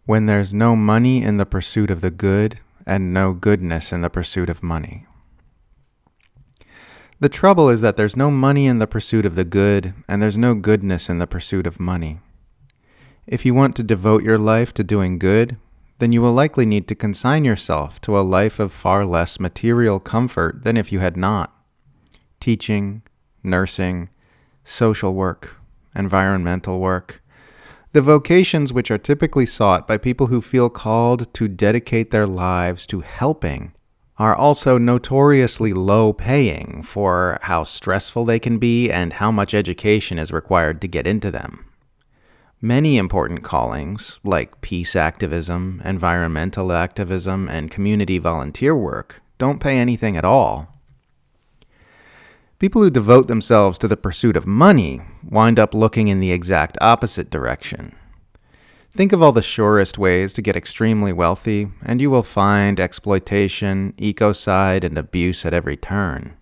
when there's no money in the pursuit of the good and no goodness in the pursuit of money. The trouble is that there's no money in the pursuit of the good and there's no goodness in the pursuit of money. If you want to devote your life to doing good, then you will likely need to consign yourself to a life of far less material comfort than if you had not. Teaching, nursing, social work, environmental work, the vocations which are typically sought by people who feel called to dedicate their lives to helping, are also notoriously low-paying for how stressful they can be and how much education is required to get into them. Many important callings, like peace activism, environmental activism, and community volunteer work, don't pay anything at all. People who devote themselves to the pursuit of money wind up looking in the exact opposite direction. Think of all the surest ways to get extremely wealthy, and you will find exploitation, ecocide, and abuse at every turn.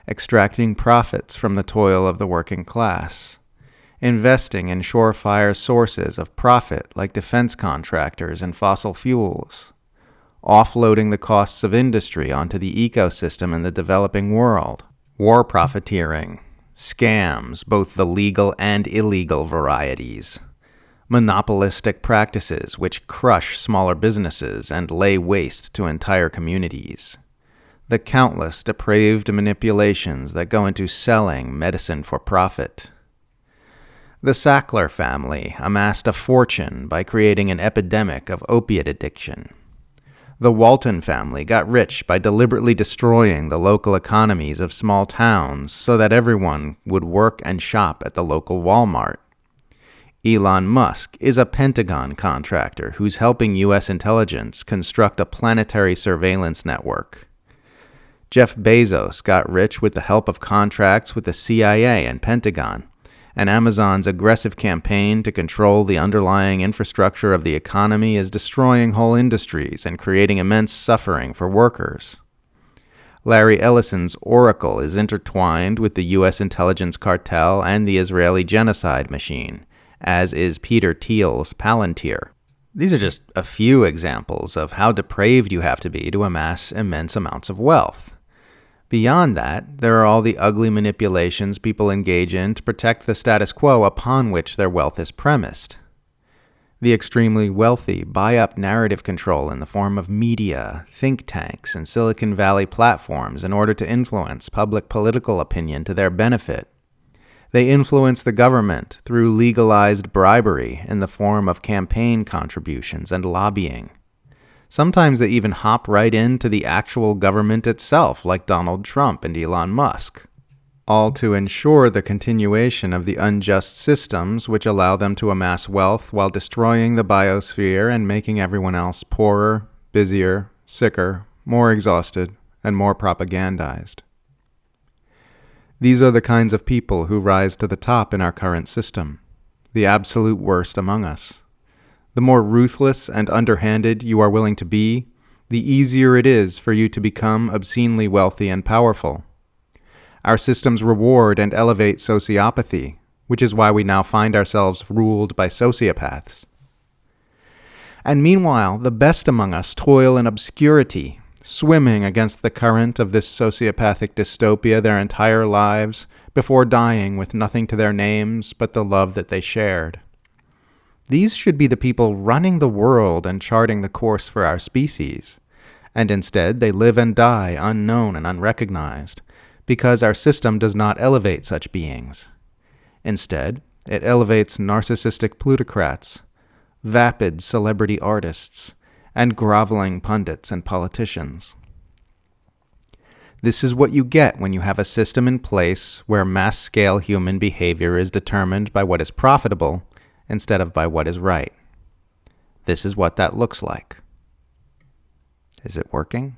Extracting profits from the toil of the working class. Investing in surefire sources of profit like defense contractors and fossil fuels. Offloading the costs of industry onto the ecosystem in the developing world. War profiteering, scams, both the legal and illegal varieties, monopolistic practices which crush smaller businesses and lay waste to entire communities, the countless depraved manipulations that go into selling medicine for profit. The Sackler family amassed a fortune by creating an epidemic of opiate addiction. The Walton family got rich by deliberately destroying the local economies of small towns so that everyone would work and shop at the local Walmart. Elon Musk is a Pentagon contractor who's helping U.S. intelligence construct a planetary surveillance network. Jeff Bezos got rich with the help of contracts with the CIA and Pentagon, and Amazon's aggressive campaign to control the underlying infrastructure of the economy is destroying whole industries and creating immense suffering for workers. Larry Ellison's Oracle is intertwined with the U.S. intelligence cartel and the Israeli genocide machine, as is Peter Thiel's Palantir. These are just a few examples of how depraved you have to be to amass immense amounts of wealth. Beyond that, there are all the ugly manipulations people engage in to protect the status quo upon which their wealth is premised. The extremely wealthy buy up narrative control in the form of media, think tanks, and Silicon Valley platforms in order to influence public political opinion to their benefit. They influence the government through legalized bribery in the form of campaign contributions and lobbying. Sometimes they even hop right into the actual government itself, like Donald Trump and Elon Musk, all to ensure the continuation of the unjust systems which allow them to amass wealth while destroying the biosphere and making everyone else poorer, busier, sicker, more exhausted, and more propagandized. These are the kinds of people who rise to the top in our current system, the absolute worst among us. The more ruthless and underhanded you are willing to be, the easier it is for you to become obscenely wealthy and powerful. Our systems reward and elevate sociopathy, which is why we now find ourselves ruled by sociopaths. And meanwhile, the best among us toil in obscurity, swimming against the current of this sociopathic dystopia their entire lives before dying with nothing to their names but the love that they shared. These should be the people running the world and charting the course for our species, and instead they live and die unknown and unrecognized, because our system does not elevate such beings. Instead, it elevates narcissistic plutocrats, vapid celebrity artists, and groveling pundits and politicians. This is what you get when you have a system in place where mass-scale human behavior is determined by what is profitable instead of by what is right. This is what that looks like. Is it working?